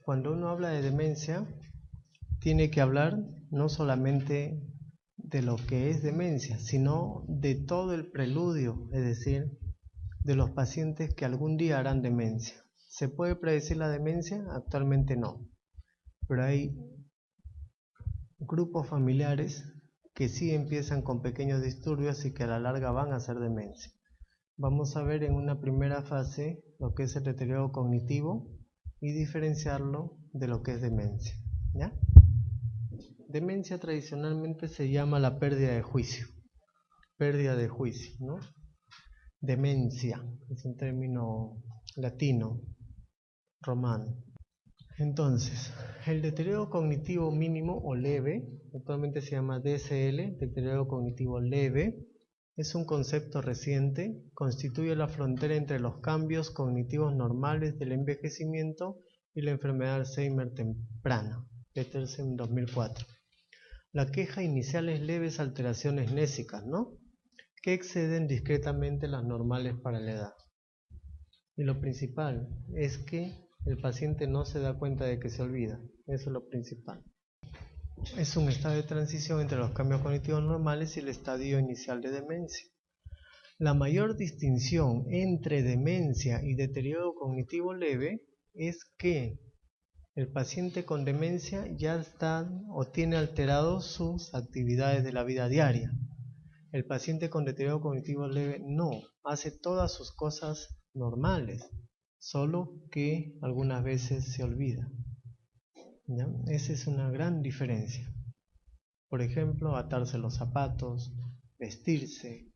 Cuando uno habla de demencia, tiene que hablar no solamente de lo que es demencia, sino de todo el preludio, es decir, de los pacientes que algún día harán demencia. ¿Se puede predecir la demencia? Actualmente no, pero hay grupos familiares que sí empiezan con pequeños disturbios y que a la larga van a ser demencia. Vamos a ver en una primera fase lo que es el deterioro cognitivo y diferenciarlo de lo que es demencia, ¿ya? Demencia tradicionalmente se llama la pérdida de juicio, ¿no? Demencia es un término latino, romano. Entonces, el deterioro cognitivo mínimo o leve, actualmente se llama DCL, deterioro cognitivo leve, es un concepto reciente, constituye la frontera entre los cambios cognitivos normales del envejecimiento y la enfermedad de Alzheimer temprana, Petersen 2004. La queja inicial es leves alteraciones nésicas, ¿no?, que exceden discretamente las normales para la edad. Y lo principal es que el paciente no se da cuenta de que se olvida, eso es lo principal. Es un estado de transición entre los cambios cognitivos normales y el estadio inicial de demencia. La mayor distinción entre demencia y deterioro cognitivo leve es que el paciente con demencia ya está o tiene alterados sus actividades de la vida diaria. El paciente con deterioro cognitivo leve no, hace todas sus cosas normales, solo que algunas veces se olvida, ¿ya? Esa es una gran diferencia. Por ejemplo, atarse los zapatos, vestirse.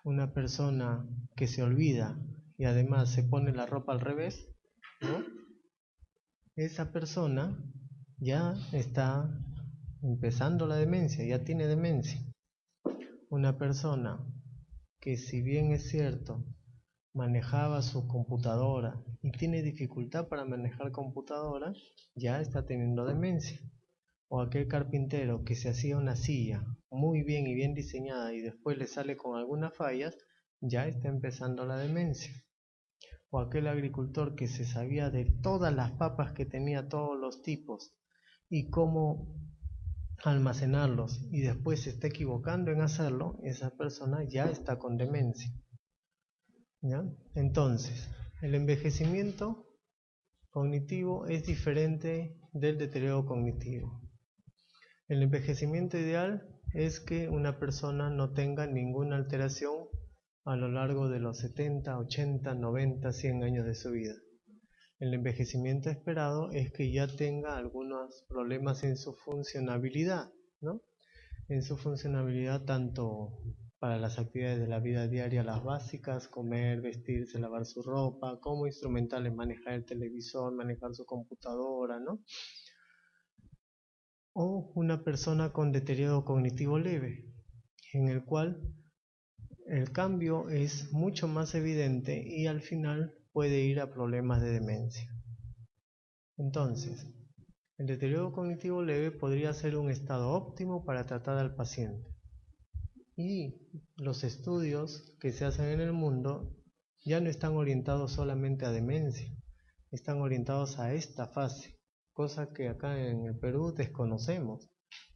Una persona que se olvida y además se pone la ropa al revés, ¿no?, esa persona ya está empezando la demencia, ya tiene demencia. Una persona que, si bien es cierto, manejaba su computadora y tiene dificultad para manejar computadora, ya está teniendo demencia. O aquel carpintero que se hacía una silla muy bien y bien diseñada y después le sale con algunas fallas, ya está empezando la demencia. O aquel agricultor que se sabía de todas las papas que tenía todos los tipos y cómo almacenarlos y después se está equivocando en hacerlo, esa persona ya está con demencia, ¿ya? Entonces, el envejecimiento cognitivo es diferente del deterioro cognitivo. El envejecimiento ideal es que una persona no tenga ninguna alteración a lo largo de los 70, 80, 90, 100 años de su vida. El envejecimiento esperado es que ya tenga algunos problemas en su funcionabilidad, ¿no?, en su funcionabilidad tanto para las actividades de la vida diaria, las básicas, comer, vestirse, lavar su ropa, como instrumentales, manejar el televisor, manejar su computadora, ¿no? O una persona con deterioro cognitivo leve, en el cual el cambio es mucho más evidente y al final puede ir a problemas de demencia. Entonces, el deterioro cognitivo leve podría ser un estado óptimo para tratar al paciente. Y los estudios que se hacen en el mundo ya no están orientados solamente a demencia, están orientados a esta fase, cosa que acá en el Perú desconocemos,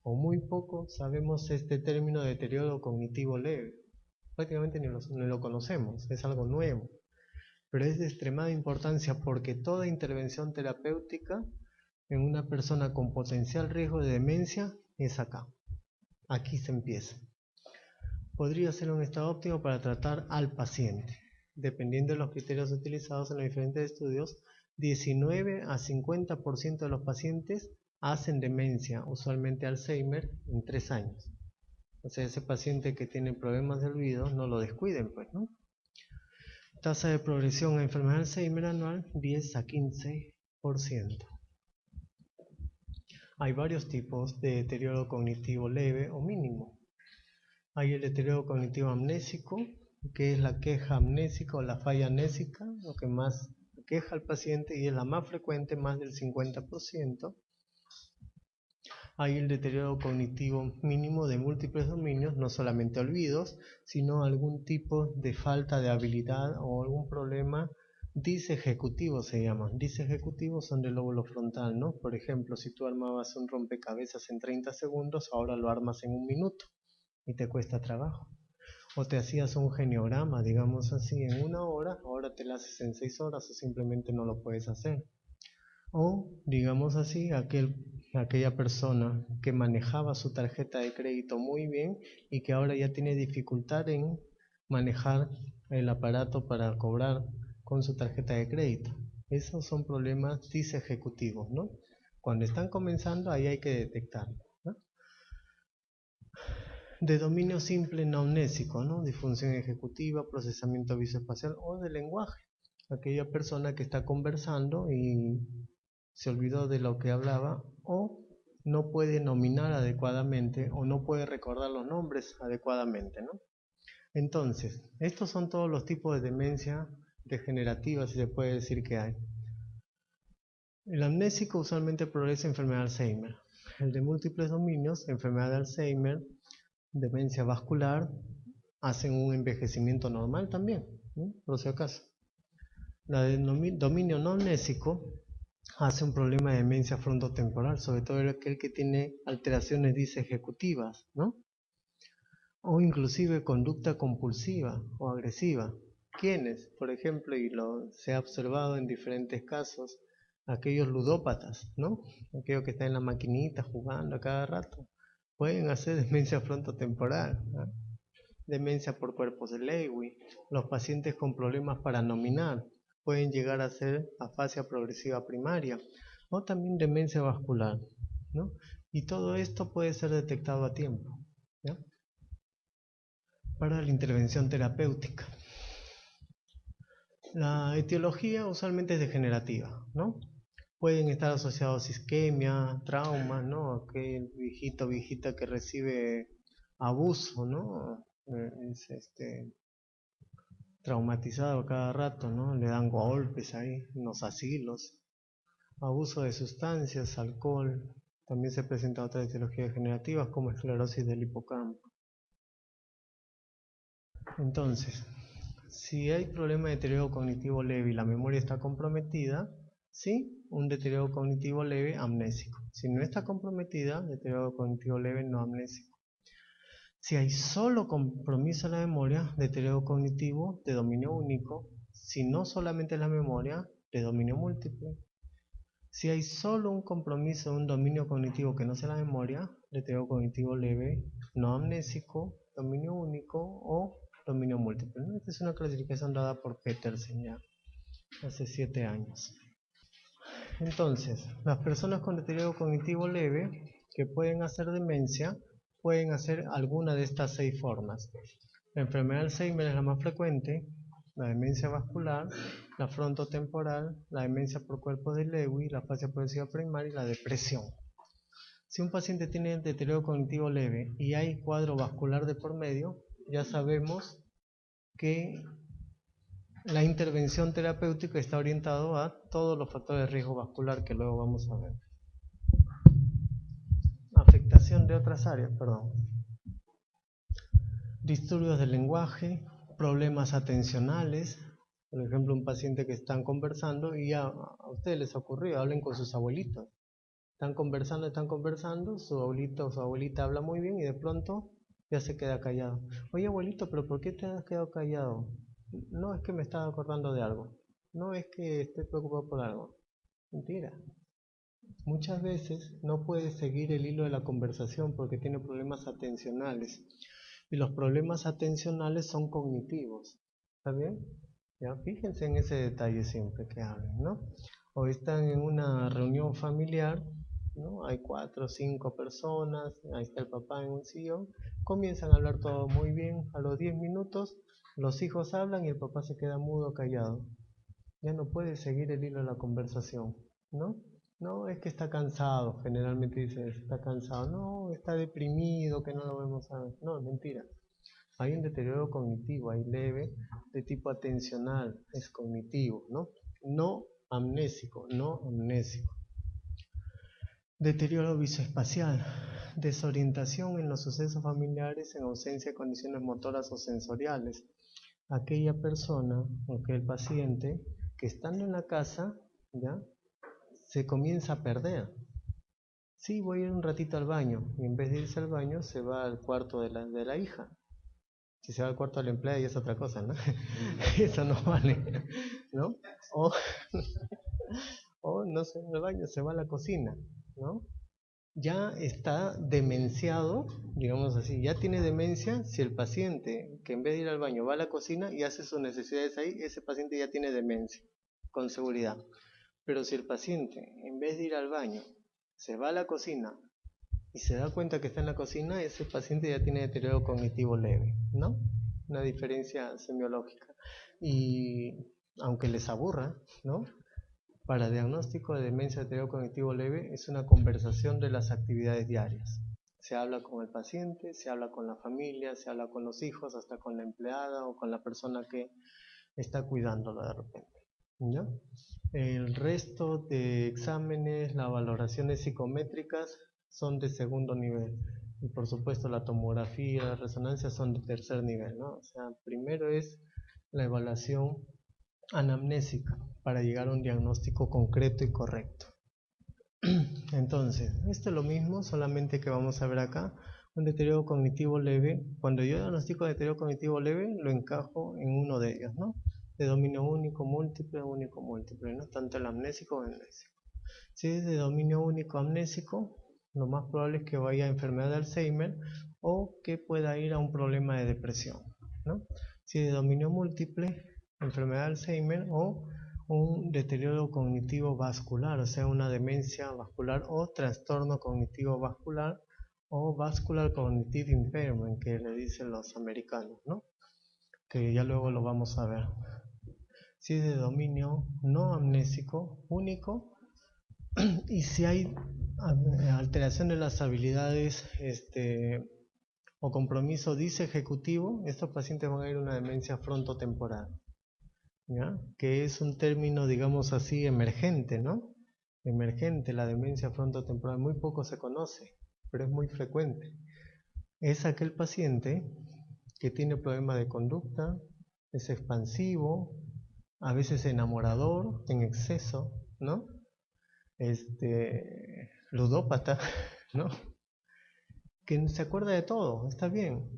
o muy poco sabemos este término de deterioro cognitivo leve. Prácticamente ni lo conocemos, es algo nuevo, pero es de extremada importancia porque toda intervención terapéutica en una persona con potencial riesgo de demencia es acá. Aquí se empieza. Podría ser un estado óptimo para tratar al paciente. Dependiendo de los criterios utilizados en los diferentes estudios, 19 a 50% de los pacientes hacen demencia, usualmente Alzheimer, en 3 años. O sea, ese paciente que tiene problemas de olvido, no lo descuiden, pues, ¿no? Tasa de progresión a enfermedad de Alzheimer anual, 10 a 15%. Hay varios tipos de deterioro cognitivo leve o mínimo. Hay el deterioro cognitivo amnésico, que es la queja amnésica o la falla amnésica, lo que más queja al paciente y es la más frecuente, más del 50%. Hay el deterioro cognitivo mínimo de múltiples dominios, no solamente olvidos, sino algún tipo de falta de habilidad o algún problema disejecutivos se llaman. Disejecutivos son del lóbulo frontal, ¿no? Por ejemplo, si tú armabas un rompecabezas en 30 segundos, ahora lo armas en 1 minuto y te cuesta trabajo. O te hacías un geniograma, digamos así, en 1 hora, ahora te lo haces en 6 horas o simplemente no lo puedes hacer. O, digamos así, aquella persona que manejaba su tarjeta de crédito muy bien y que ahora ya tiene dificultad en manejar el aparato para cobrar con su tarjeta de crédito. Esos son problemas disejecutivos, ¿no? Cuando están comenzando, ahí hay que detectarlo, ¿no? De dominio simple no amnésico, ¿no? Disfunción ejecutiva, procesamiento visoespacial o de lenguaje. Aquella persona que está conversando y se olvidó de lo que hablaba o no puede nominar adecuadamente o no puede recordar los nombres adecuadamente, ¿no? Entonces, estos son todos los tipos de demencia degenerativa, si se puede decir que hay. El amnésico usualmente progresa enfermedad de Alzheimer. El de múltiples dominios, enfermedad de Alzheimer, demencia vascular, hacen un envejecimiento normal también, ¿no? Por si acaso. La de dominio no amnésico hace un problema de demencia frontotemporal, sobre todo aquel que tiene alteraciones disejecutivas, ¿no? O inclusive conducta compulsiva o agresiva. ¿Quiénes? Por ejemplo, se ha observado en diferentes casos, aquellos ludópatas, ¿no? Aquellos que están en la maquinita jugando a cada rato, pueden hacer demencia frontotemporal, ¿no? Demencia por cuerpos de Lewy. Los pacientes con problemas para nominar pueden llegar a ser afasia progresiva primaria o también demencia vascular, ¿no? Y todo esto puede ser detectado a tiempo, ¿no? Para la intervención terapéutica. La etiología usualmente es degenerativa, ¿no? Pueden estar asociados a isquemia, trauma, ¿no? Aquel viejito o viejita que recibe abuso, ¿no? Es traumatizado a cada rato, ¿no? Le dan golpes ahí en los asilos. Abuso de sustancias, alcohol. También se presentan otras etiologías degenerativas como esclerosis del hipocampo. Entonces, si hay problema de deterioro cognitivo leve y la memoria está comprometida, sí, un deterioro cognitivo leve amnésico. Si no está comprometida, deterioro cognitivo leve no amnésico. Si hay solo compromiso en la memoria, deterioro cognitivo de dominio único. Si no solamente la memoria, de dominio múltiple. Si hay solo un compromiso de un dominio cognitivo que no sea la memoria, deterioro cognitivo leve, no amnésico, dominio único o dominio múltiple. Esta es una clasificación dada por Petersen ya hace 7 años. Entonces, las personas con deterioro cognitivo leve que pueden hacer demencia pueden hacer alguna de estas 6 formas. La enfermedad de Alzheimer es la más frecuente, la demencia vascular, la frontotemporal, la demencia por cuerpos de Lewy, la afasia progresiva primaria y la depresión. Si un paciente tiene deterioro cognitivo leve y hay cuadro vascular de por medio, ya sabemos que la intervención terapéutica está orientada a todos los factores de riesgo vascular que luego vamos a ver. Afectación de otras áreas, perdón. Disturbios del lenguaje, problemas atencionales. Por ejemplo, un paciente que están conversando y a ustedes les ha ocurrido, hablen con sus abuelitos. Están conversando, su abuelito o su abuelita habla muy bien y de pronto ya se queda callado. Oye abuelito, pero ¿por qué te has quedado callado? No es que me estaba acordando de algo. No es que esté preocupado por algo. Mentira. Muchas veces no puede seguir el hilo de la conversación porque tiene problemas atencionales. Y los problemas atencionales son cognitivos. ¿Está bien? Ya, fíjense en ese detalle siempre que hablen, ¿no? O están en una reunión familiar, ¿no? Hay 4 o 5 personas, ahí está el papá en un sillón, comienzan a hablar todo muy bien, a los 10 minutos los hijos hablan y el papá se queda mudo, callado. Ya no puede seguir el hilo de la conversación, ¿no? No, es que está cansado, generalmente dice, está cansado, no, está deprimido, que no lo vemos a ver. No, es mentira. Hay un deterioro cognitivo, hay leve, de tipo atencional, es cognitivo, ¿no? No amnésico, no amnésico. Deterioro visoespacial, desorientación en los sucesos familiares en ausencia de condiciones motoras o sensoriales. Aquella persona o aquel paciente que estando en la casa, ¿ya? Se comienza a perder. Sí, voy a ir un ratito al baño, y en vez de irse al baño, se va al cuarto de la hija. Si se va al cuarto de la empleada ya es otra cosa, ¿no? Eso no vale, ¿no? O, o no se va al baño, se va a la cocina, ¿no? Ya está demenciado, digamos así, ya tiene demencia si el paciente que en vez de ir al baño va a la cocina y hace sus necesidades ahí, ese paciente ya tiene demencia, con seguridad. Pero si el paciente en vez de ir al baño se va a la cocina y se da cuenta que está en la cocina, ese paciente ya tiene deterioro cognitivo leve, ¿no? Una diferencia semiológica. Y aunque les aburra, ¿no? Para diagnóstico de demencia de deterioro cognitivo leve es una conversación de las actividades diarias. Se habla con el paciente, se habla con la familia, se habla con los hijos, hasta con la empleada o con la persona que está cuidándolo de repente, ¿ya? El resto de exámenes, las valoraciones psicométricas son de segundo nivel. Y por supuesto la tomografía, la resonancia son de tercer nivel, ¿no? O sea, primero es la evaluación anamnésica para llegar a un diagnóstico concreto y correcto. Entonces, esto es lo mismo, solamente que vamos a ver acá un deterioro cognitivo leve. Cuando yo diagnostico deterioro cognitivo leve, lo encajo en uno de ellos, ¿no? De dominio único, múltiple, ¿no? Tanto el amnésico como el amnésico. Si es de dominio único amnésico, lo más probable es que vaya a enfermedad de Alzheimer o que pueda ir a un problema de depresión, ¿no? Si es de dominio múltiple, enfermedad de Alzheimer o un deterioro cognitivo vascular, o sea, una demencia vascular o trastorno cognitivo vascular o vascular cognitive impairment, que le dicen los americanos, ¿no? Que ya luego lo vamos a ver. Si es de dominio no amnésico único y si hay alteración de las habilidades o compromiso disejecutivo, estos pacientes van a ir a una demencia frontotemporal, ¿ya? Que es un término, digamos así, emergente, ¿no? Emergente, la demencia frontotemporal, muy poco se conoce, pero es muy frecuente. Es aquel paciente que tiene problemas de conducta, es expansivo, a veces enamorador en exceso, ¿no? Ludópata, ¿no? Que se acuerda de todo, está bien,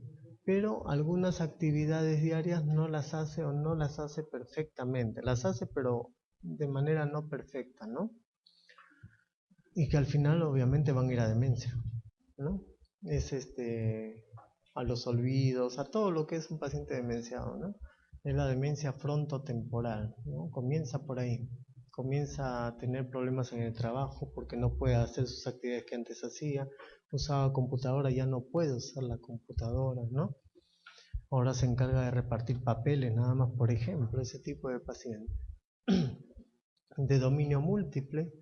pero algunas actividades diarias no las hace o no las hace perfectamente, las hace pero de manera no perfecta, ¿no? Y que al final obviamente van a ir a demencia, ¿no? Es a los olvidos, a todo lo que es un paciente demenciado, ¿no? Es la demencia frontotemporal, ¿no? Comienza por ahí, comienza a tener problemas en el trabajo porque no puede hacer sus actividades que antes hacía, usaba computadora, ya no puede usar la computadora, ¿no? Ahora se encarga de repartir papeles, nada más, por ejemplo, ese tipo de paciente. De dominio múltiple,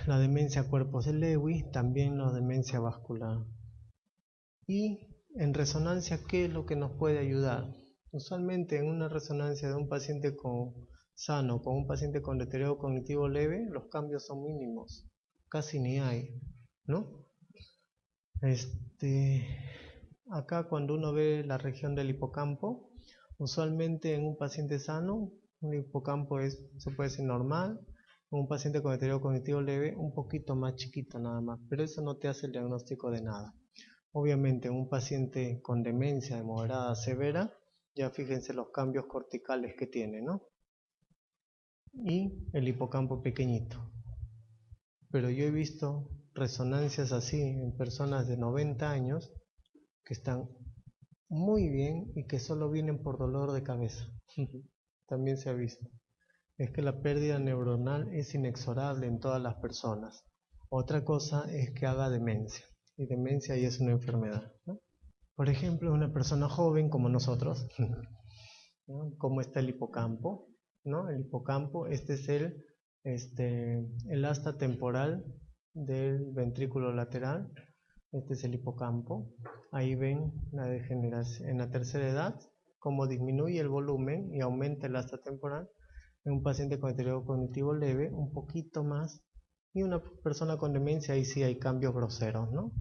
la demencia cuerpos de Lewy, también la demencia vascular. Y en resonancia, ¿qué es lo que nos puede ayudar? Usualmente en una resonancia de un paciente sano con un paciente con deterioro cognitivo leve, los cambios son mínimos, casi ni hay, ¿no? Acá cuando uno ve la región del hipocampo, usualmente en un paciente sano, un hipocampo se puede decir normal, en un paciente con deterioro cognitivo leve, un poquito más chiquito nada más, pero eso no te hace el diagnóstico de nada. Obviamente en un paciente con demencia de moderada a severa, ya fíjense los cambios corticales que tiene, ¿no? Y el hipocampo pequeñito. Pero yo he visto resonancias así en personas de 90 años que están muy bien y que solo vienen por dolor de cabeza. También se ha visto. Es que la pérdida neuronal es inexorable en todas las personas. Otra cosa es que haga demencia. Y demencia ya es una enfermedad, ¿no? Por ejemplo, una persona joven como nosotros, ¿no? ¿Cómo está el hipocampo? ¿No? El hipocampo, este es el asta temporal del ventrículo lateral. Este es el hipocampo. Ahí ven la degeneración en la tercera edad, cómo disminuye el volumen y aumenta el asta temporal. En un paciente con deterioro cognitivo leve, un poquito más. Y una persona con demencia, ahí sí hay cambios groseros, ¿no?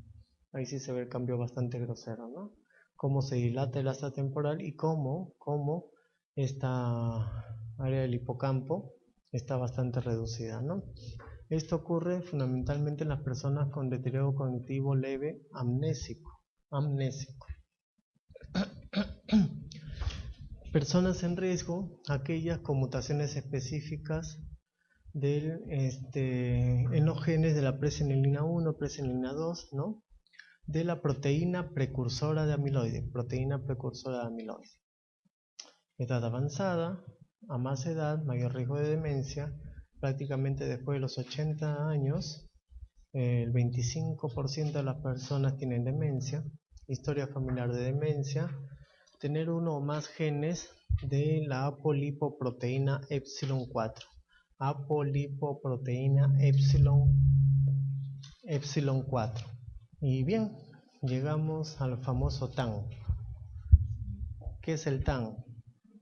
Ahí sí se ve el cambio bastante grosero, ¿no? Cómo se dilata el asta temporal y cómo esta área del hipocampo está bastante reducida, ¿no? Esto ocurre fundamentalmente en las personas con deterioro cognitivo leve amnésico. Personas en riesgo, aquellas con mutaciones específicas en los genes de la presenilina 1, presenilina 2, ¿no? De la proteína precursora de amiloide, Edad avanzada, a más edad, mayor riesgo de demencia, prácticamente después de los 80 años, el 25% de las personas tienen demencia, historia familiar de demencia, tener uno o más genes de la apolipoproteína epsilon 4. Apolipoproteína epsilon 4. Y bien, llegamos al famoso TAN. ¿Qué es el TAN?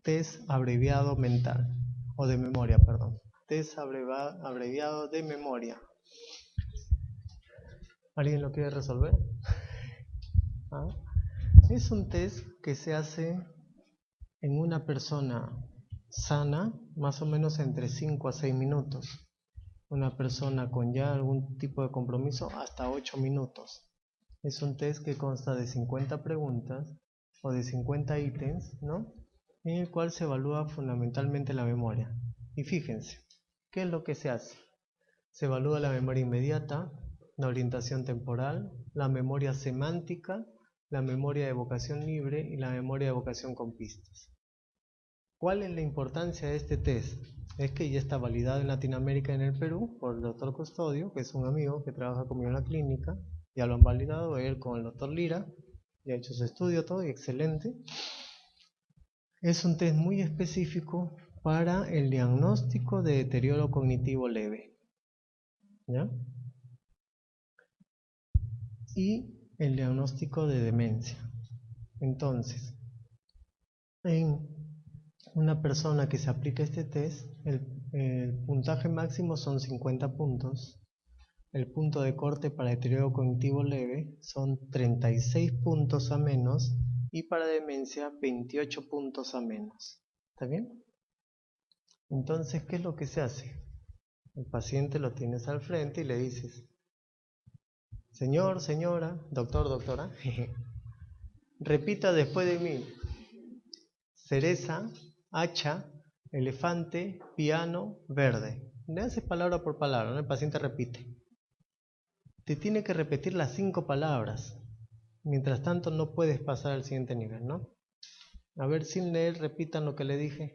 Test abreviado mental, o de memoria, perdón. Test abreviado de memoria. ¿Alguien lo quiere resolver? ¿Ah? Es un test que se hace en una persona sana, más o menos entre 5 a 6 minutos. Una persona con ya algún tipo de compromiso, hasta 8 minutos. Es un test que consta de 50 preguntas o de 50 ítems, ¿no? En el cual se evalúa fundamentalmente la memoria. Y fíjense, ¿qué es lo que se hace? Se evalúa la memoria inmediata, la orientación temporal, la memoria semántica, la memoria de evocación libre y la memoria de evocación con pistas. ¿Cuál es la importancia de este test? Es que ya está validado en Latinoamérica y en el Perú por el doctor Custodio, que es un amigo que trabaja conmigo en la clínica. Ya lo han validado él con el doctor Lira, ya ha hecho su estudio todo y excelente. Es un test muy específico para el diagnóstico de deterioro cognitivo leve, ¿ya? Y el diagnóstico de demencia. Entonces, en una persona que se aplica este test, el puntaje máximo son 50 puntos. El punto de corte para deterioro cognitivo leve son 36 puntos a menos y para demencia 28 puntos a menos. ¿Está bien? Entonces, ¿qué es lo que se hace? El paciente lo tienes al frente y le dices: señor, señora, doctor, doctora, repita después de mí: cereza, hacha, elefante, piano, verde. Le haces palabra por palabra, ¿no? El paciente repite. Te tiene que repetir las 5 palabras. Mientras tanto no puedes pasar al siguiente nivel, ¿no? A ver, sin leer, repitan lo que le dije.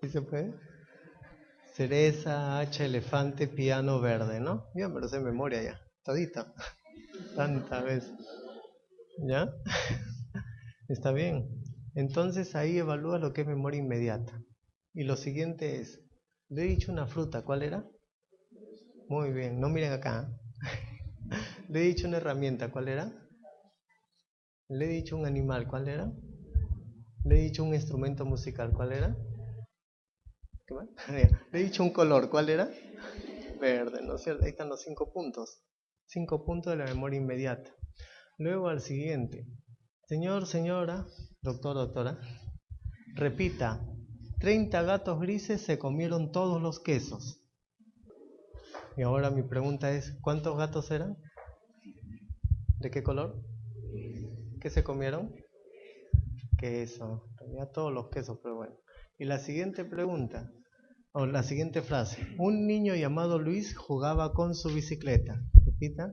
¿Sí se puede? Cereza, hacha, elefante, piano, verde, ¿no? Ya me lo sé de memoria ya, todita. Tantas veces. ¿Ya? Está bien. Entonces ahí evalúa lo que es memoria inmediata. Y lo siguiente es, le he dicho una fruta, ¿cuál era? Muy bien, no miren acá. Le he dicho una herramienta, ¿cuál era? Le he dicho un animal, ¿cuál era? Le he dicho un instrumento musical, ¿cuál era? ¿Qué más? Le he dicho un color, ¿cuál era? Verde, ¿no es cierto? Ahí están los 5 puntos. 5 puntos de la memoria inmediata. Luego al siguiente. Señor, señora, doctor, doctora, repita: 30 gatos grises se comieron todos los quesos. Y ahora mi pregunta es, ¿cuántos gatos eran? ¿De qué color? ¿Qué se comieron? Queso. Ya todos los quesos, pero bueno. Y la siguiente pregunta, o la siguiente frase: un niño llamado Luis jugaba con su bicicleta. Repita.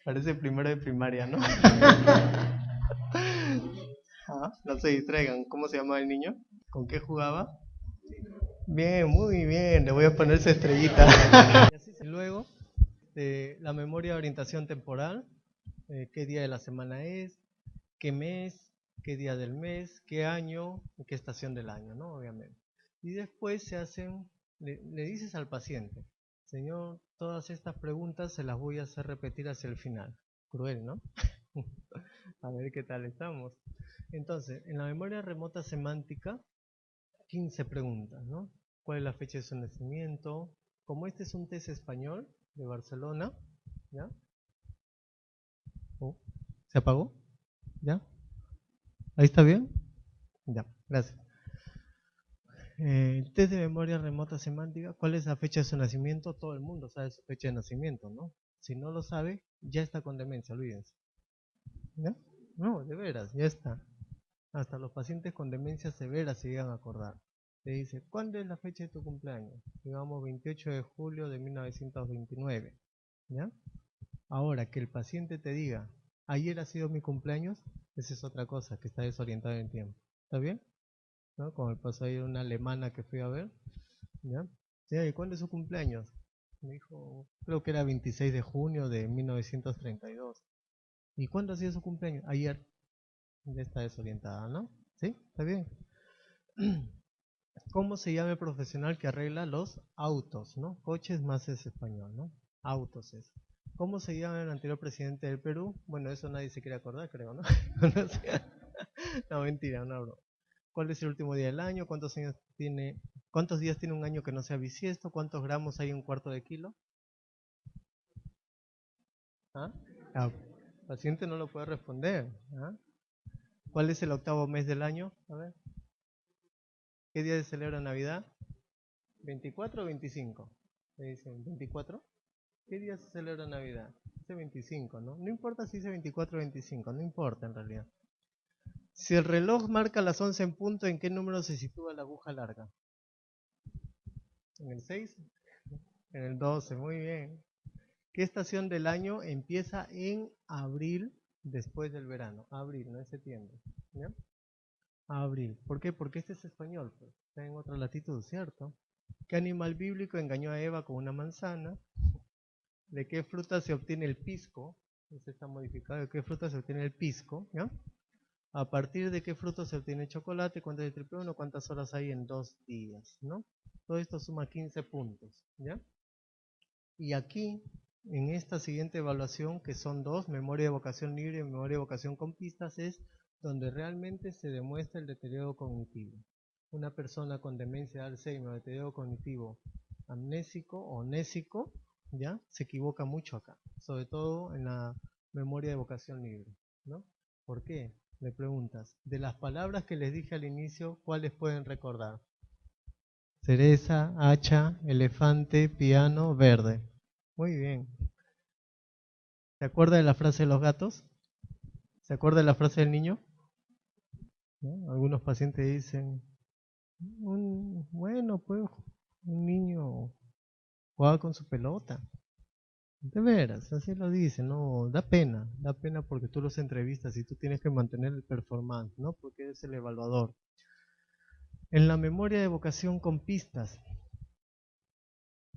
Parece primero de primaria, ¿no? No se distraigan. ¿Cómo se llamaba el niño? ¿Con qué jugaba? Bien, muy bien. Le voy a poner su estrellita. Y luego, la memoria de orientación temporal. ¿Qué día de la semana es? ¿Qué mes? ¿Qué día del mes? ¿Qué año? ¿Y qué estación del año? ¿No? Obviamente. Y después se hacen, le dices al paciente: señor, todas estas preguntas se las voy a hacer repetir hacia el final. Cruel, ¿no? A ver qué tal estamos. Entonces, en la memoria remota semántica, 15 preguntas, ¿no? ¿Cuál es la fecha de su nacimiento? Como este es un test español de Barcelona, ¿ya? ¿Se apagó? ¿Ya? ¿Ahí está bien? Ya, gracias. Test de memoria remota semántica. ¿Cuál es la fecha de su nacimiento? Todo el mundo sabe su fecha de nacimiento, ¿no? Si no lo sabe, ya está con demencia, olvídense. ¿Ya? No, de veras, ya está. Hasta los pacientes con demencia severa se llegan a acordar. Te dice, ¿cuándo es la fecha de tu cumpleaños? Digamos 28 de julio de 1929. ¿Ya? Ahora, que el paciente te diga, ayer ha sido mi cumpleaños, esa es otra cosa, que está desorientado en el tiempo. ¿Está bien? ¿No? Como me pasó ayer una alemana que fui a ver. ¿Ya? Sí, ¿y cuándo es su cumpleaños? Me dijo, creo que era 26 de junio de 1932. ¿Y cuándo ha sido su cumpleaños? Ayer. Ya está desorientada, ¿no? ¿Sí? ¿Está bien? ¿Cómo se llama el profesional que arregla los autos, ¿no? Coches más es español, ¿no? Autos es. ¿Cómo se llama el anterior presidente del Perú? Bueno, eso nadie se quiere acordar, creo, ¿no? No, mentira, no hablo. ¿Cuál es el último día del año? ¿Cuántos días tiene un año que no sea bisiesto? ¿Cuántos gramos hay en un cuarto de kilo? ¿Ah? El paciente no lo puede responder. ¿Ah? ¿Cuál es el octavo mes del año? A ver. ¿Qué día se celebra Navidad? ¿24 o 25? Me dicen, ¿24? ¿Qué día se celebra Navidad? Dice 25, ¿no? No importa si dice 24 o 25, no importa en realidad. Si el reloj marca las 11 en punto, ¿en qué número se sitúa la aguja larga? ¿En el 6? En el 12, muy bien. ¿Qué estación del año empieza en abril después del verano? Abril, no es septiembre. ¿Ya? Abril. ¿Por qué? Porque este es español, pues. Está en otra latitud, ¿cierto? ¿Qué animal bíblico engañó a Eva con una manzana? ¿De qué fruta se obtiene el pisco? Este está modificado. ¿De qué fruta se obtiene el pisco? ¿Ya? ¿A partir de qué fruto se obtiene chocolate? ¿Cuántas de triple 1? ¿Cuántas horas hay en 2 días? ¿No? Todo esto suma 15 puntos. ¿Ya? Y aquí, en esta siguiente evaluación, que son dos, memoria de evocación libre y memoria de evocación con pistas, es donde realmente se demuestra el deterioro cognitivo. Una persona con demencia de Alzheimer, deterioro cognitivo amnésico o nésico, ¿ya? Se equivoca mucho acá, sobre todo en la memoria de evocación libre, ¿no? ¿Por qué? Le preguntas, de las palabras que les dije al inicio, ¿cuáles pueden recordar? Cereza, hacha, elefante, piano, verde. Muy bien. ¿Se acuerda de la frase de los gatos? ¿Se acuerda de la frase del niño? ¿No? Algunos pacientes dicen, bueno, pues un niño jugaba con su pelota. De veras, así lo dicen, no, da pena porque tú los entrevistas y tú tienes que mantener el performance, ¿no? Porque eres el evaluador. En la memoria de evocación con pistas,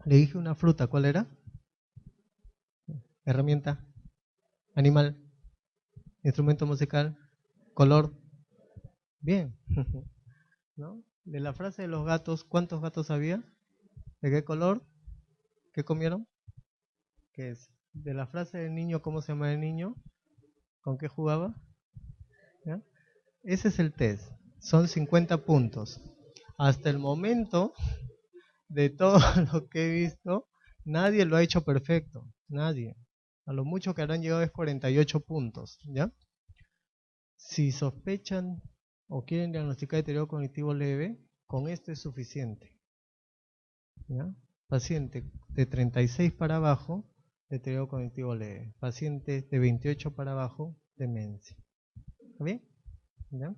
le dije una fruta, ¿cuál era? Herramienta, animal, instrumento musical, color. Bien, ¿no? De la frase de los gatos, ¿cuántos gatos había? ¿De qué color? ¿Qué comieron? ¿Qué es? De la frase del niño, ¿cómo se llama el niño? ¿Con qué jugaba? ¿Ya? Ese es el test. Son 50 puntos. Hasta el momento, de todo lo que he visto, nadie lo ha hecho perfecto. Nadie. A lo mucho que habrán llegado es 48 puntos. ¿Ya? Si sospechan o quieren diagnosticar deterioro cognitivo leve, con esto es suficiente. ¿Ya? Paciente de 36 para abajo, deterioro cognitivo leve. Paciente de 28 para abajo, demencia. ¿Está bien? ¿Ya?